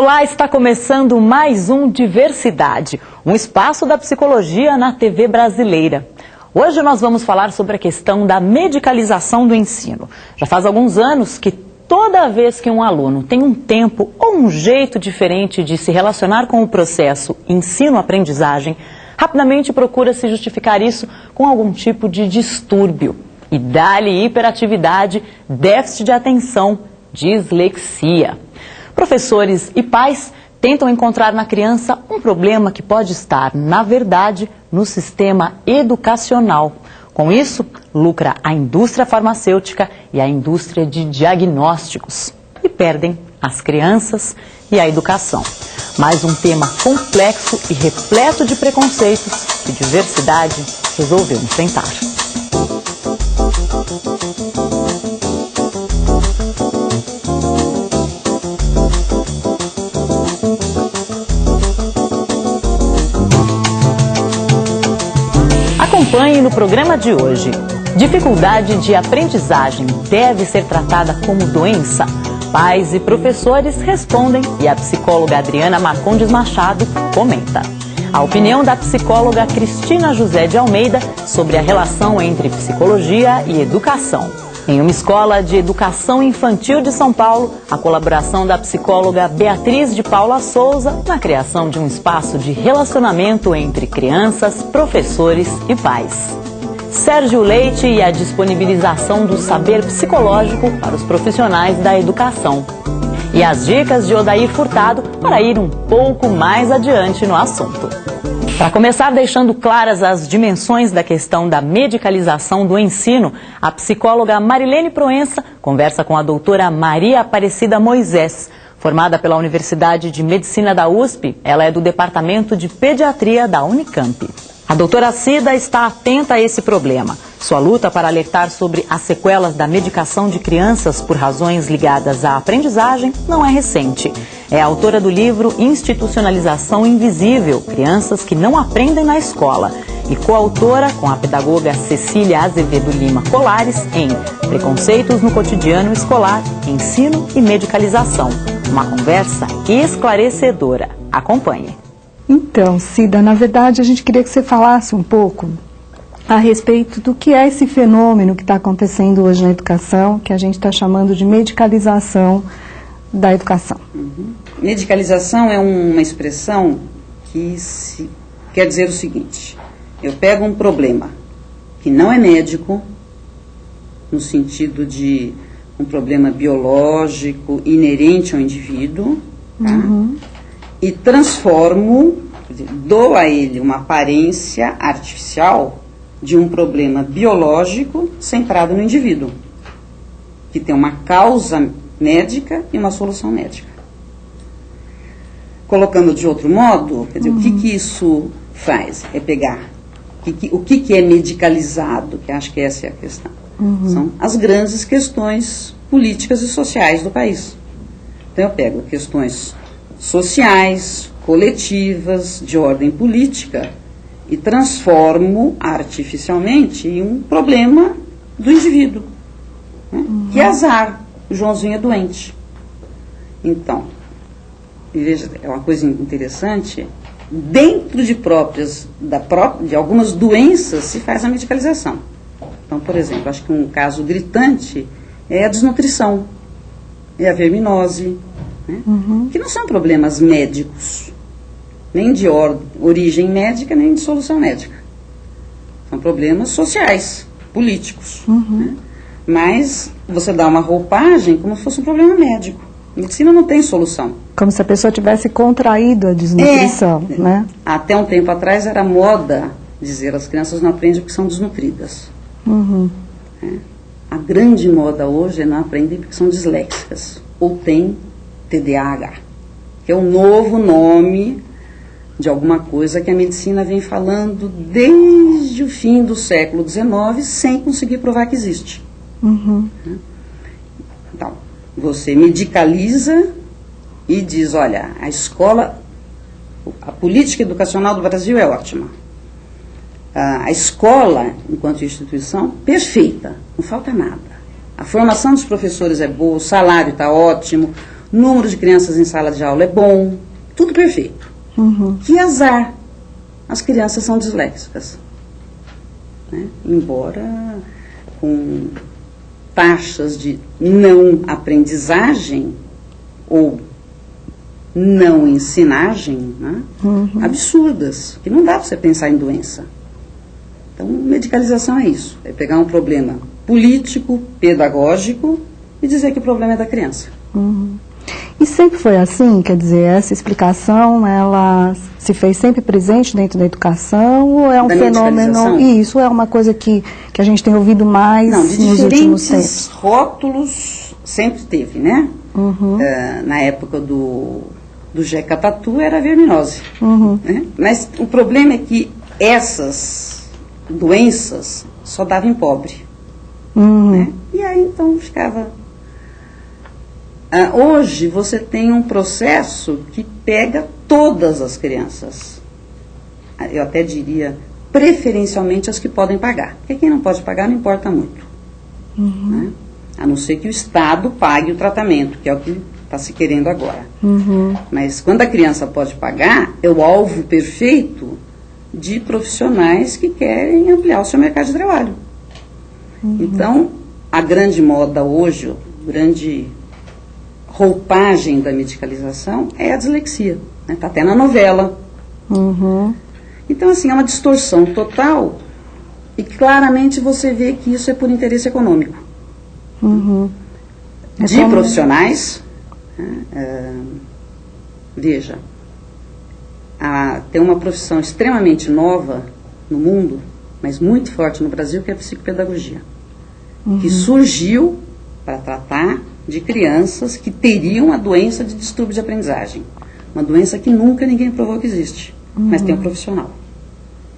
Olá, está começando mais um Diversidade, um espaço da psicologia na TV brasileira. Hoje nós vamos falar sobre a questão da medicalização do ensino. Já faz alguns anos que toda vez que um aluno tem um tempo ou um jeito diferente de se relacionar com o processo ensino-aprendizagem, rapidamente procura se justificar isso com algum tipo de distúrbio. E dá-lhe hiperatividade, déficit de atenção, dislexia. Professores e pais tentam encontrar na criança um problema que pode estar, na verdade, no sistema educacional. Com isso, lucra a indústria farmacêutica e a indústria de diagnósticos. E perdem as crianças e a educação. Mais um tema complexo e repleto de preconceitos que Diversidade resolveu enfrentar. Acompanhe no programa de hoje. Dificuldade de aprendizagem deve ser tratada como doença? Pais e professores respondem e a psicóloga Adriana Marcondes Machado comenta. A opinião da psicóloga Cristina José de Almeida sobre a relação entre psicologia e educação. Em uma escola de educação infantil de São Paulo, a colaboração da psicóloga Beatriz de Paula Souza na criação de um espaço de relacionamento entre crianças, professores e pais. Sérgio Leite e a disponibilização do saber psicológico para os profissionais da educação. E as dicas de Odair Furtado para ir um pouco mais adiante no assunto. Para começar deixando claras as dimensões da questão da medicalização do ensino, a psicóloga Marilene Proença conversa com a doutora Maria Aparecida Moisés. Formada pela Universidade de Medicina da USP, ela é do Departamento de Pediatria da Unicamp. A doutora Cida está atenta a esse problema. Sua luta para alertar sobre as sequelas da medicação de crianças por razões ligadas à aprendizagem não é recente. É autora do livro Institucionalização Invisível, Crianças que não aprendem na escola, e coautora com a pedagoga Cecília Azevedo Lima Colares em Preconceitos no Cotidiano Escolar, Ensino e Medicalização. Uma conversa esclarecedora. Acompanhe. Então, Cida, na verdade a gente queria que você falasse um pouco a respeito do que é esse fenômeno que está acontecendo hoje na educação, que a gente está chamando de medicalização da educação. Medicalização é uma expressão que quer dizer o seguinte: eu pego um problema que não é médico, no sentido de um problema biológico inerente ao indivíduo, tá? E transformo, dou a ele uma aparência artificial de um problema biológico centrado no indivíduo, que tem uma causa médica e uma solução médica. Colocando de outro modo, quer dizer, o que isso faz? É pegar o que é medicalizado, que acho que essa é a questão. São as grandes questões políticas e sociais do país. Então eu pego questões sociais, coletivas, de ordem política, e transformo artificialmente em um problema do indivíduo, né? Que é azar, o Joãozinho é doente. Então, veja, é uma coisa interessante, dentro de algumas doenças se faz a medicalização. Então, por exemplo, acho que um caso gritante é a desnutrição, é a verminose, né? Que não são problemas médicos, nem de origem médica, nem de solução médica. São problemas sociais, políticos. Né? Mas você dá uma roupagem como se fosse um problema médico. A medicina não tem solução. Como se a pessoa tivesse contraído a desnutrição, né? Até um tempo atrás era moda dizer as crianças não aprendem porque são desnutridas. A grande moda hoje é não aprendem porque são disléxicas ou têm TDAH, que é um novo nome de alguma coisa que a medicina vem falando desde o fim do século XIX sem conseguir provar que existe. Então, você medicaliza e diz, olha, a política educacional do Brasil é ótima. A escola, enquanto instituição, perfeita, não falta nada. A formação dos professores é boa, o salário está ótimo, número de crianças em sala de aula é bom, tudo perfeito. Que azar, as crianças são disléxicas, né? Embora com taxas de não aprendizagem ou não ensinagem, né? Absurdas, que não dá para você pensar em doença. Então, medicalização é isso, é pegar um problema político, pedagógico e dizer que o problema é da criança. E sempre foi assim? Quer dizer, essa explicação, ela se fez sempre presente dentro da educação ou é um fenômeno... Isso é uma coisa que a gente tem ouvido mais nos últimos tempos? Diferentes rótulos sempre teve, né? Na época do Jeca Tatu era verminose. Né? Mas o problema é que essas doenças só davam em pobre. Né? E aí então ficava... hoje você tem um processo que pega todas as crianças. Eu até diria, preferencialmente as que podem pagar. Porque quem não pode pagar não importa muito. Né? A não ser que o Estado pague o tratamento, que é o que está se querendo agora. Mas quando a criança pode pagar, é o alvo perfeito de profissionais que querem ampliar o seu mercado de trabalho. Então, a grande moda hoje, a grande roupagem da medicalização é a dislexia. Está até na novela. Então, assim, é uma distorção total e claramente você vê que isso é por interesse econômico. De profissionais, veja, tem uma profissão extremamente nova no mundo, mas muito forte no Brasil, que é a psicopedagogia, que surgiu para tratar de crianças que teriam a doença de distúrbio de aprendizagem, uma doença que nunca ninguém provou que existe, mas tem um profissional,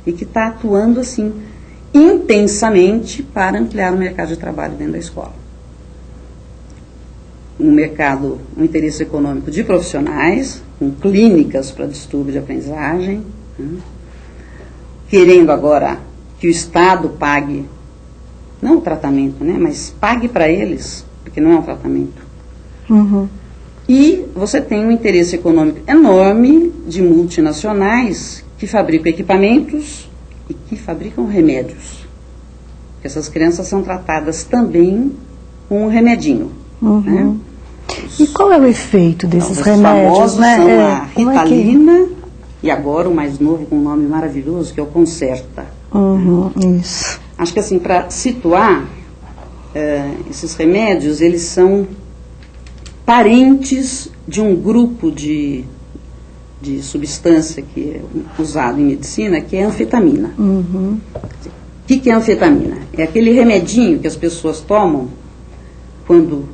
e que está atuando assim, intensamente para ampliar o mercado de trabalho dentro da escola. Um interesse econômico de profissionais, com clínicas para distúrbio de aprendizagem, querendo agora que o Estado pague, não o tratamento, né, mas pague para eles, porque não é um tratamento. E você tem um interesse econômico enorme de multinacionais que fabricam equipamentos e que fabricam remédios. Porque essas crianças são tratadas também com um remedinho. Né? E qual é o efeito desses remédios? Né? São a Ritalina e agora o mais novo com um nome maravilhoso, que é o Concerta. Isso. Acho que assim, para situar, esses remédios, eles são parentes de um grupo de substância que é usado em medicina, que é a anfetamina. O que é a anfetamina? É aquele remedinho que as pessoas tomam quando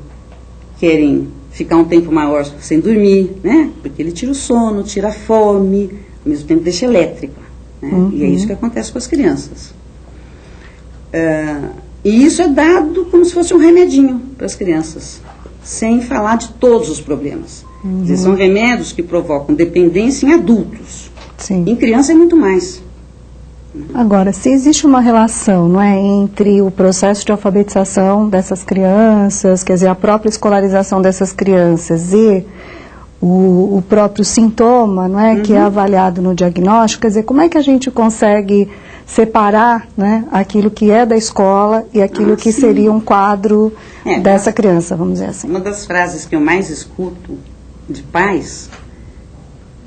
querem ficar um tempo maior sem dormir, né? Porque ele tira o sono, tira a fome, ao mesmo tempo deixa elétrica. Né? E é isso que acontece com as crianças. E isso é dado como se fosse um remedinho para as crianças, sem falar de todos os problemas. Dizer, são remédios que provocam dependência em adultos. Sim. Em criança é muito mais. Agora, se existe uma relação, não é, entre o processo de alfabetização dessas crianças, quer dizer, a própria escolarização dessas crianças e o próprio sintoma, não é, que é avaliado no diagnóstico, quer dizer, como é que a gente consegue separar, né, aquilo que é da escola e aquilo que seria um quadro dessa criança, vamos dizer assim? Uma das frases que eu mais escuto de pais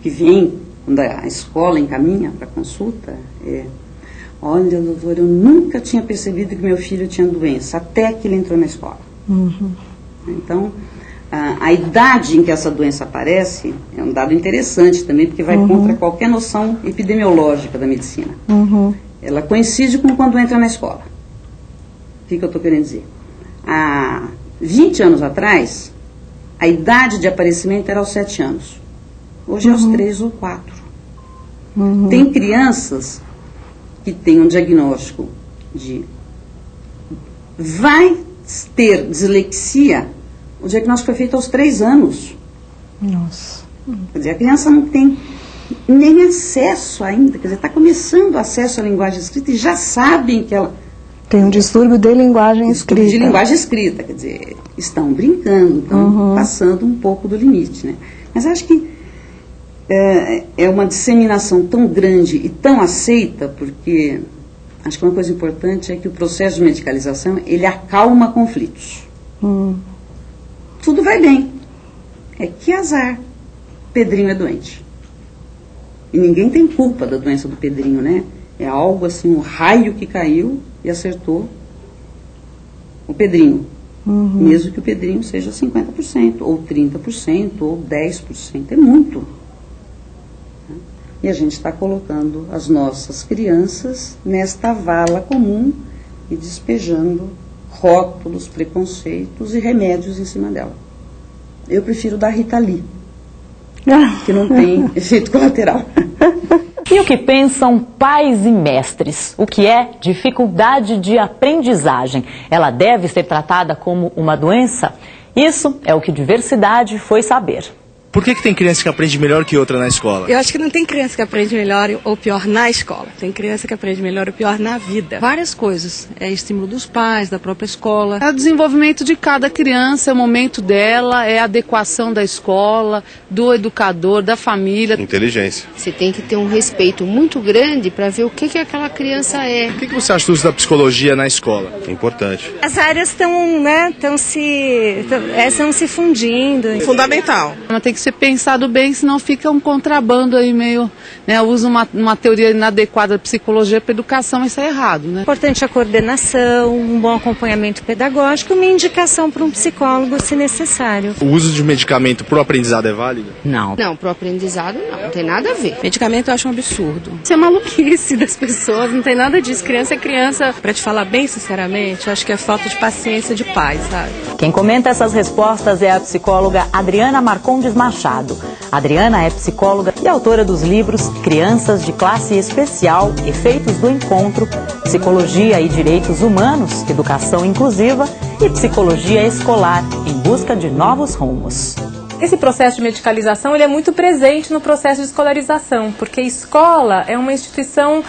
que vêm quando a escola encaminha para consulta é: olha, doutor, eu nunca tinha percebido que meu filho tinha doença, até que ele entrou na escola. Então, a idade em que essa doença aparece é um dado interessante também, porque vai contra qualquer noção epidemiológica da medicina. Ela coincide com quando entra na escola. O que eu estou querendo dizer? Há 20 anos atrás, a idade de aparecimento era aos 7 anos. Hoje é aos 3 ou 4. Tem crianças que têm um diagnóstico de vai ter dislexia, o diagnóstico foi feito aos 3 anos. Nossa. Quer dizer, a criança não tem nem acesso ainda, quer dizer, está começando o acesso à linguagem escrita e já sabem que ela Tem um distúrbio de linguagem escrita. De linguagem escrita, quer dizer, estão brincando, estão passando um pouco do limite, né? Mas acho que é uma disseminação tão grande e tão aceita, porque acho que uma coisa importante é que o processo de medicalização, ele acalma conflitos. Tudo vai bem. É que azar. Pedrinho é doente. E ninguém tem culpa da doença do Pedrinho, né? É algo assim, um raio que caiu e acertou o Pedrinho. Mesmo que o Pedrinho seja 50%, ou 30%, ou 10%. É muito. E a gente está colocando as nossas crianças nesta vala comum e despejando rótulos, preconceitos e remédios em cima dela. Eu prefiro dar Rita Lee, que não tem efeito colateral. E o que pensam pais e mestres? O que é dificuldade de aprendizagem? Ela deve ser tratada como uma doença? Isso é o que Diversidade foi saber. Por que tem criança que aprende melhor que outra na escola? Eu acho que não tem criança que aprende melhor ou pior na escola. Tem criança que aprende melhor ou pior na vida. Várias coisas. É estímulo dos pais, da própria escola. É o desenvolvimento de cada criança, é o momento dela, é a adequação da escola, do educador, da família. Inteligência. Você tem que ter um respeito muito grande para ver o que aquela criança é. O que você acha do uso da psicologia na escola? É importante. As áreas estão se fundindo. Fundamental. Mas tem que ser pensado bem, senão fica um contrabando aí meio, né, usa uma teoria inadequada da psicologia para educação, isso é errado, né? Importante a coordenação, um bom acompanhamento pedagógico, uma indicação para um psicólogo se necessário. O uso de medicamento para o aprendizado é válido? Não, para o aprendizado não tem nada a ver. Medicamento eu acho um absurdo. Isso é maluquice das pessoas, não tem nada disso. Criança é criança. Para te falar bem sinceramente, eu acho que é falta de paciência de pais, sabe? Quem comenta essas respostas é a psicóloga Adriana Marcondes Machado. Adriana é psicóloga e autora dos livros Crianças de Classe Especial, Efeitos do Encontro, Psicologia e Direitos Humanos, Educação Inclusiva e Psicologia Escolar, em busca de novos rumos. Esse processo de medicalização ele é muito presente no processo de escolarização, porque a escola é uma instituição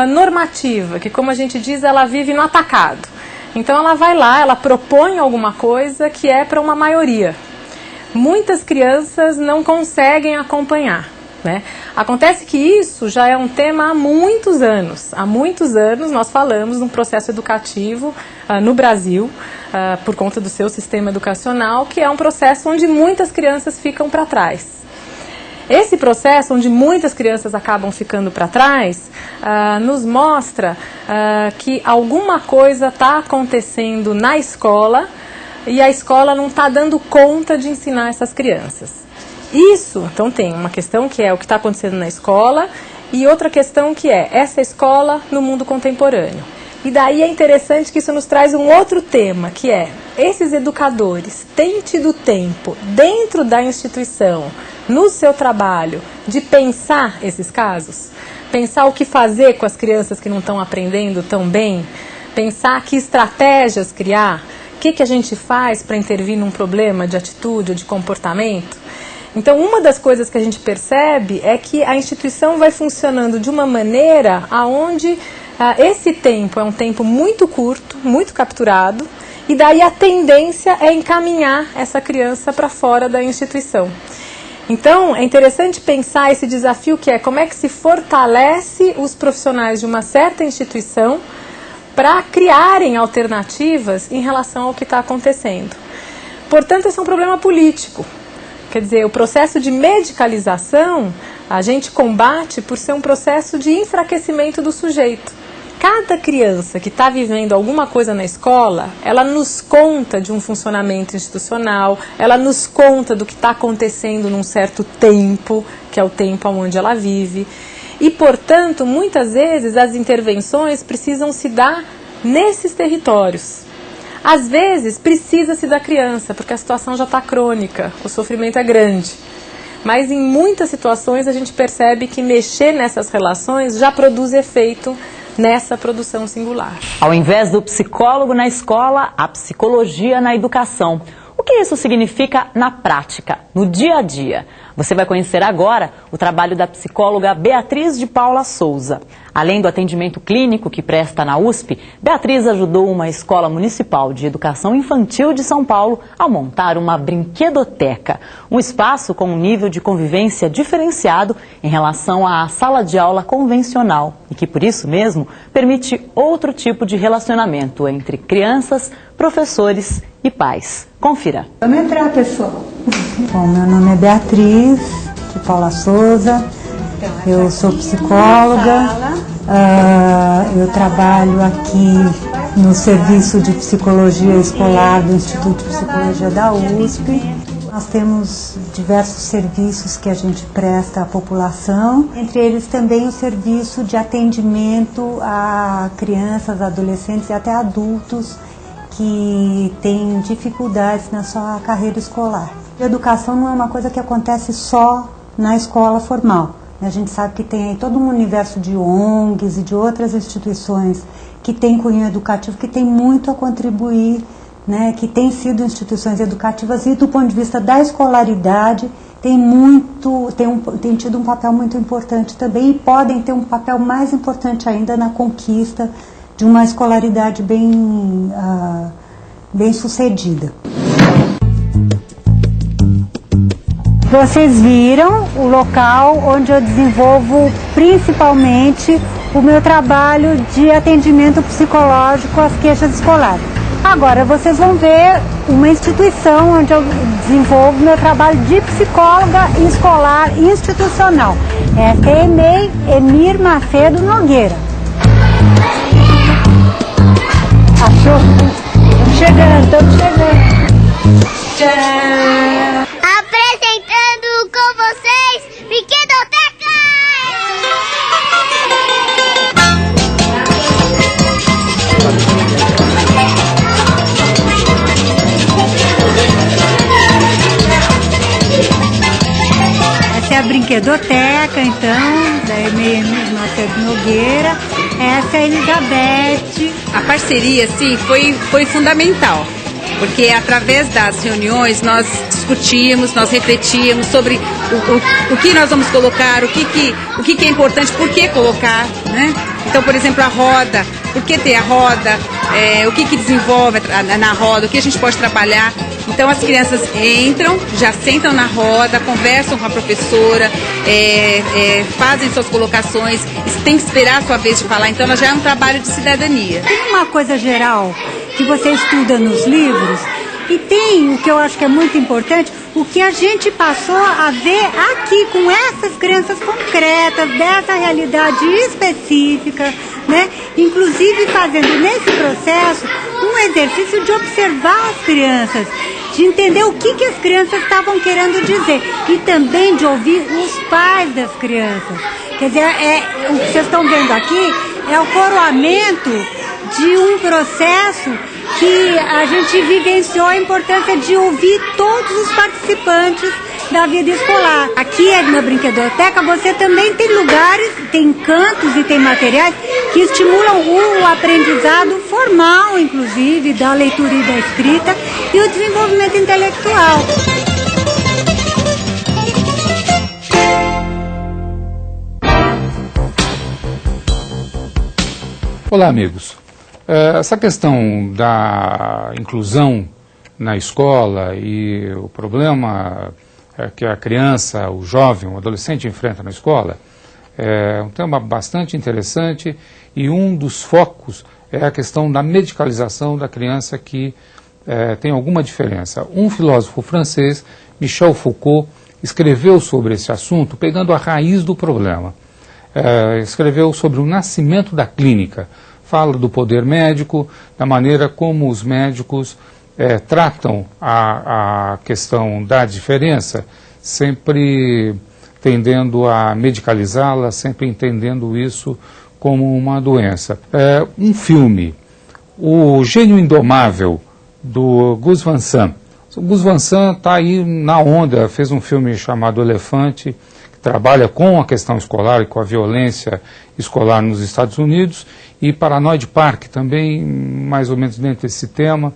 normativa, que, como a gente diz, ela vive no atacado. Então ela vai lá, ela propõe alguma coisa que é para uma maioria. Muitas crianças não conseguem acompanhar, né? Acontece que isso já é um tema há muitos anos. Há muitos anos nós falamos de um processo educativo no Brasil, por conta do seu sistema educacional, que é um processo onde muitas crianças ficam para trás. Esse processo, onde muitas crianças acabam ficando para trás, nos mostra que alguma coisa está acontecendo na escola e a escola não está dando conta de ensinar essas crianças. Isso, então tem uma questão que é o que está acontecendo na escola e outra questão que é essa escola no mundo contemporâneo. E daí é interessante que isso nos traz um outro tema, que é esses educadores têm tido tempo dentro da instituição, no seu trabalho, de pensar esses casos? Pensar o que fazer com as crianças que não estão aprendendo tão bem? Pensar que estratégias criar? O que a gente faz para intervir num problema de atitude ou de comportamento? Então, uma das coisas que a gente percebe é que a instituição vai funcionando de uma maneira onde esse tempo é um tempo muito curto, muito capturado, e daí a tendência é encaminhar essa criança para fora da instituição. Então, é interessante pensar esse desafio que é como é que se fortalece os profissionais de uma certa instituição para criarem alternativas em relação ao que está acontecendo. Portanto, esse é um problema político. Quer dizer, o processo de medicalização, a gente combate por ser um processo de enfraquecimento do sujeito. Cada criança que está vivendo alguma coisa na escola, ela nos conta de um funcionamento institucional, ela nos conta do que está acontecendo num certo tempo, que é o tempo onde ela vive. E, portanto, muitas vezes as intervenções precisam se dar nesses territórios. Às vezes, precisa-se da criança, porque a situação já está crônica, o sofrimento é grande. Mas, em muitas situações, a gente percebe que mexer nessas relações já produz efeito nessa produção singular. Ao invés do psicólogo na escola, a psicologia na educação. O que isso significa na prática, no dia a dia? Você vai conhecer agora o trabalho da psicóloga Beatriz de Paula Souza. Além do atendimento clínico que presta na USP, Beatriz ajudou uma escola municipal de educação infantil de São Paulo a montar uma brinquedoteca, um espaço com um nível de convivência diferenciado em relação à sala de aula convencional e que, por isso mesmo, permite outro tipo de relacionamento entre crianças, professores e pais. Confira. Vamos entrar, pessoal. Bom, meu nome é Beatriz de Paula Souza, eu sou psicóloga, eu trabalho aqui no Serviço de Psicologia Escolar do Instituto de Psicologia da USP. Nós temos diversos serviços que a gente presta à população, entre eles também o serviço de atendimento a crianças, adolescentes e até adultos que têm dificuldades na sua carreira escolar. A educação não é uma coisa que acontece só na escola formal. A gente sabe que tem aí todo um universo de ONGs e de outras instituições que tem cunho educativo, que tem muito a contribuir, né, que tem sido instituições educativas e do ponto de vista da escolaridade tem tido um papel muito importante também e podem ter um papel mais importante ainda na conquista de uma escolaridade bem sucedida. Vocês viram o local onde eu desenvolvo principalmente o meu trabalho de atendimento psicológico às queixas escolares. Agora vocês vão ver uma instituição onde eu desenvolvo meu trabalho de psicóloga escolar institucional. É a EMEI Emir Macedo Nogueira. Achou? Estamos chegando. Tchau! Apresentando com vocês, Brinquedoteca! Essa é a Brinquedoteca, então, da Emir Macedo Nogueira. Essa é a Elizabeth. A parceria, sim, foi fundamental, porque através das reuniões nós discutimos, nós refletimos sobre o que nós vamos colocar, o que é importante, por que colocar, né? Então, por exemplo, a roda, por que ter a roda, o que desenvolve na roda, o que a gente pode trabalhar. Então as crianças entram, já sentam na roda, conversam com a professora, fazem suas colocações, tem que esperar a sua vez de falar, então ela já é um trabalho de cidadania. Tem uma coisa geral que você estuda nos livros e tem o que eu acho que é muito importante, o que a gente passou a ver aqui com essas crianças concretas, dessa realidade específica, né? Inclusive fazendo nesse processo um exercício de observar as crianças, de entender o que as crianças estavam querendo dizer e também de ouvir os pais das crianças. Quer dizer, o que vocês estão vendo aqui é o coroamento de um processo que a gente vivenciou a importância de ouvir todos os participantes da vida escolar. Aqui na Brinquedoteca você também tem lugares, tem cantos e tem materiais que estimulam o aprendizado formal, inclusive, da leitura e da escrita e o desenvolvimento intelectual. Olá, amigos. Essa questão da inclusão na escola e o problema que a criança, o jovem, o adolescente enfrenta na escola é um tema bastante interessante e um dos focos é a questão da medicalização da criança que tem alguma diferença. Um filósofo francês, Michel Foucault, escreveu sobre esse assunto pegando a raiz do problema. Escreveu sobre o nascimento da clínica. Fala do poder médico, da maneira como os médicos tratam a questão da diferença, sempre tendendo a medicalizá-la, sempre entendendo isso como uma doença. Um filme, O Gênio Indomável, do Gus Van Sant. O Gus Van Sant está aí na onda, fez um filme chamado Elefante, que trabalha com a questão escolar e com a violência escolar nos Estados Unidos, e Paranoid Park também, mais ou menos dentro desse tema.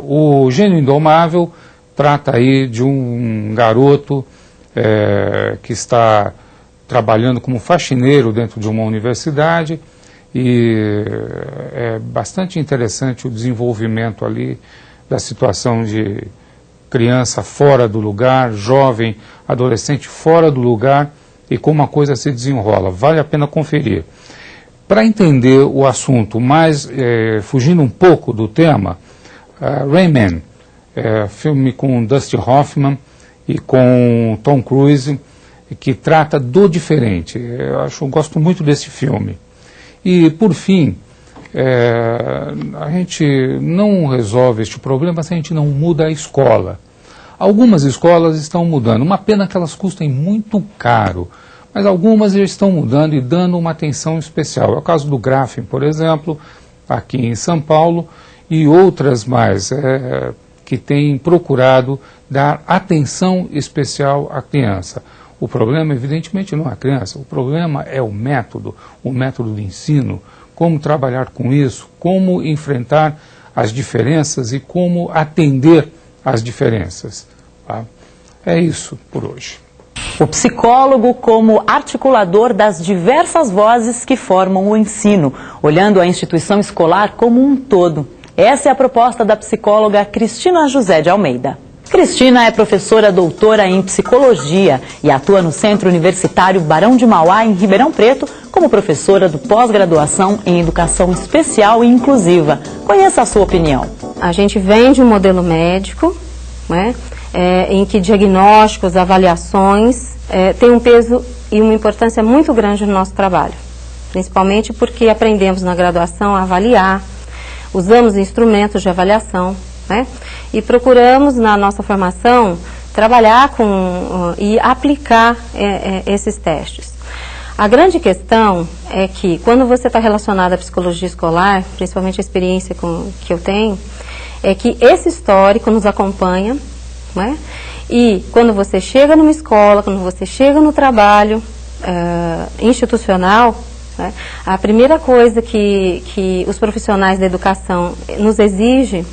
O Gênio Indomável trata aí de um garoto que está trabalhando como faxineiro dentro de uma universidade, e é bastante interessante o desenvolvimento ali da situação de criança fora do lugar, jovem, adolescente fora do lugar, e como a coisa se desenrola. Vale a pena conferir. Para entender o assunto, mas fugindo um pouco do tema, Rain Man, filme com Dustin Hoffman e com Tom Cruise, que trata do diferente. Eu gosto muito desse filme. E, por fim, a gente não resolve este problema se a gente não muda a escola. Algumas escolas estão mudando, uma pena que elas custem muito caro, mas algumas já estão mudando e dando uma atenção especial. É o caso do Grafem, por exemplo, aqui em São Paulo, e outras mais, que têm procurado dar atenção especial à criança. O problema, evidentemente, não é a criança, o problema é o método de ensino, como trabalhar com isso, como enfrentar as diferenças e como atender às diferenças. Tá? É isso por hoje. O psicólogo como articulador das diversas vozes que formam o ensino, olhando a instituição escolar como um todo. Essa é a proposta da psicóloga Cristina José de Almeida. Cristina é professora doutora em psicologia e atua no Centro Universitário Barão de Mauá, em Ribeirão Preto, como professora do pós-graduação em Educação Especial e Inclusiva. Conheça a sua opinião. A gente vem de um modelo médico, né, em que diagnósticos, avaliações têm um peso e uma importância muito grande no nosso trabalho. Principalmente porque aprendemos na graduação a avaliar, usamos instrumentos de avaliação, né? E procuramos na nossa formação trabalhar e aplicar esses testes. A grande questão é que quando você está relacionado à psicologia escolar, principalmente a experiência que eu tenho, é que esse histórico nos acompanha, né? E quando você chega numa escola, quando você chega no trabalho institucional, né, a primeira coisa que os profissionais da educação nos exigem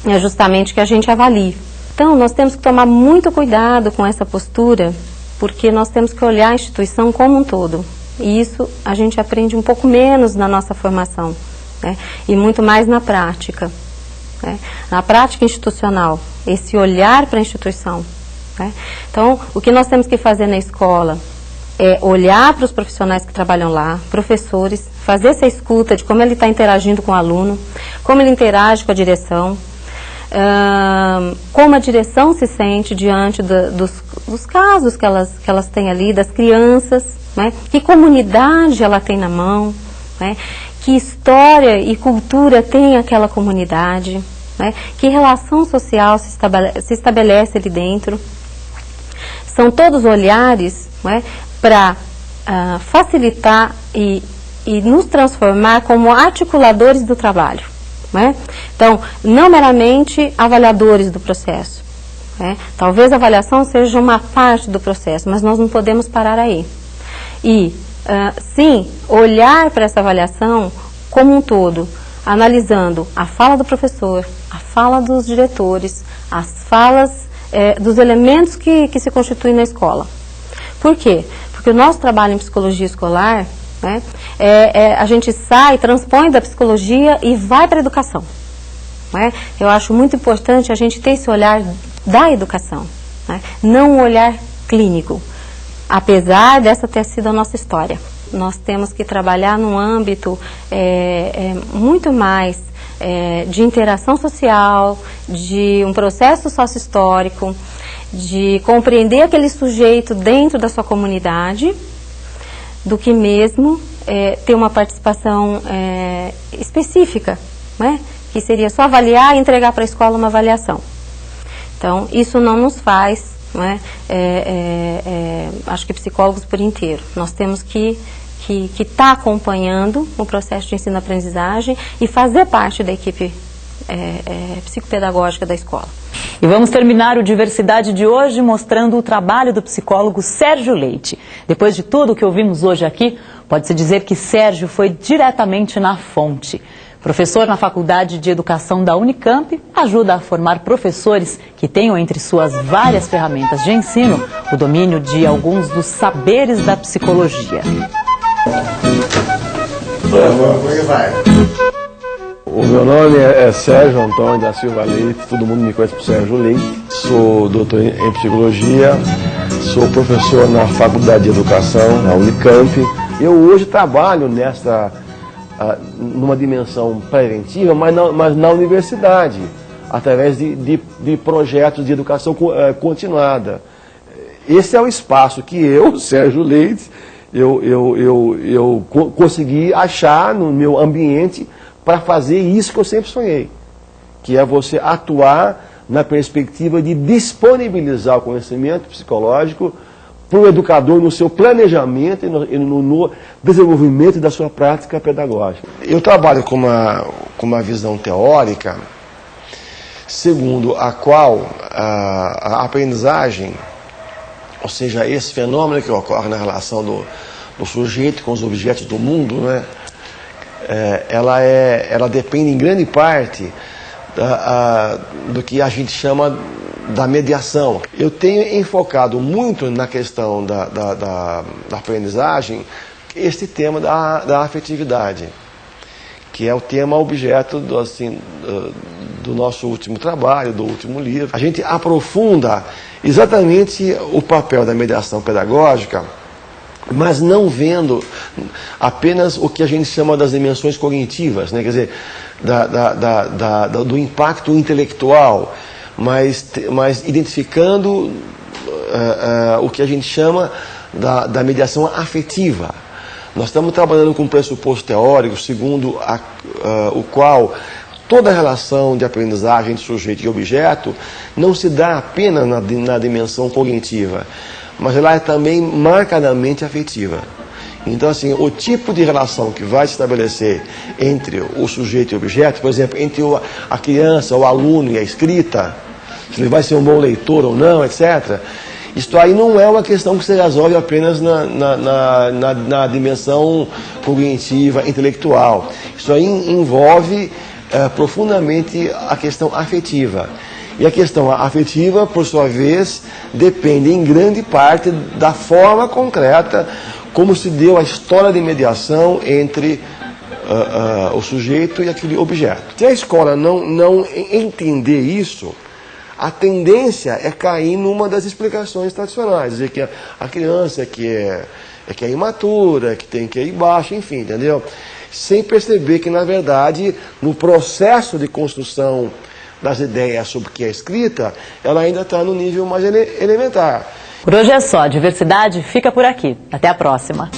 é justamente que a gente avalie. Então, nós temos que tomar muito cuidado com essa postura, porque nós temos que olhar a instituição como um todo. E isso a gente aprende um pouco menos na nossa formação, né? E muito mais na prática, né? Na prática institucional, esse olhar para a instituição, né? Então, o que nós temos que fazer na escola é olhar para os profissionais que trabalham lá, professores, fazer essa escuta de como ele está interagindo com o aluno, como ele interage com a direção, como a direção se sente diante dos casos que elas têm ali, das crianças, né? Que comunidade ela tem na mão, né? Que história e cultura tem aquela comunidade, né? Que relação social se estabelece ali dentro. São todos olhares, né, para facilitar e nos transformar como articuladores do trabalho. Né? Então, não meramente avaliadores do processo, né? Talvez a avaliação seja uma parte do processo, mas nós não podemos parar aí. E, sim, olhar para essa avaliação como um todo, analisando a fala do professor, a fala dos diretores, as falas dos elementos que se constituem na escola. Por quê? Porque o nosso trabalho em psicologia escolar, né, a gente sai, transpõe da psicologia e vai para a educação, né? Eu acho muito importante a gente ter esse olhar da educação, né? Não um olhar clínico, apesar dessa ter sido a nossa história. Nós temos que trabalhar num âmbito muito mais de interação social, de um processo sócio-histórico, de compreender aquele sujeito dentro da sua comunidade, do que mesmo ter uma participação específica, né? Que seria só avaliar e entregar para a escola uma avaliação. Então, isso não nos faz, né, acho que psicólogos por inteiro. Nós temos que estar acompanhando o processo de ensino-aprendizagem e fazer parte da equipe psicopedagógica da escola. E vamos terminar o Diversidade de hoje mostrando o trabalho do psicólogo Sérgio Leite. Depois de tudo o que ouvimos hoje aqui, pode-se dizer que Sérgio foi diretamente na fonte. Professor na Faculdade de Educação da Unicamp, ajuda a formar professores que tenham entre suas várias ferramentas de ensino o domínio de alguns dos saberes da psicologia. O meu nome é Sérgio Antônio da Silva Leite, todo mundo me conhece por Sérgio Leite. Sou doutor em psicologia, sou professor na Faculdade de Educação, na Unicamp. Eu hoje trabalho numa dimensão preventiva, mas na universidade, através de projetos de educação continuada. Esse é o espaço que eu, Sérgio Leite, eu consegui achar no meu ambiente para fazer isso que eu sempre sonhei, que é você atuar na perspectiva de disponibilizar o conhecimento psicológico para o educador no seu planejamento e no desenvolvimento da sua prática pedagógica. Eu trabalho com uma visão teórica, segundo a qual a aprendizagem, ou seja, esse fenômeno que ocorre na relação do sujeito com os objetos do mundo, né, ela depende em grande parte do que a gente chama da mediação. Eu tenho enfocado muito na questão da aprendizagem este tema da afetividade, que é o tema objeto do nosso último trabalho, do último livro. A gente aprofunda exatamente o papel da mediação pedagógica, mas não vendo apenas o que a gente chama das dimensões cognitivas, né? Quer dizer, do impacto intelectual, mas identificando o que a gente chama da mediação afetiva. Nós estamos trabalhando com um pressuposto teórico, segundo o qual toda a relação de aprendizagem entre sujeito e objeto não se dá apenas na dimensão cognitiva, mas ela é também marcadamente afetiva. Então, assim, o tipo de relação que vai se estabelecer entre o sujeito e o objeto, por exemplo, entre a criança, o aluno e a escrita, se ele vai ser um bom leitor ou não, etc., isto aí não é uma questão que se resolve apenas na dimensão cognitiva, intelectual. Isso aí envolve profundamente a questão afetiva. E a questão afetiva, por sua vez, depende em grande parte da forma concreta como se deu a história de mediação entre o sujeito e aquele objeto. Se a escola não entender isso, a tendência é cair numa das explicações tradicionais, dizer que a criança que é imatura, que tem que ir baixo, enfim, entendeu? Sem perceber que, na verdade, no processo de construção das ideias sobre o que é escrita, ela ainda está no nível mais elementar. Por hoje é só. A diversidade fica por aqui. Até a próxima.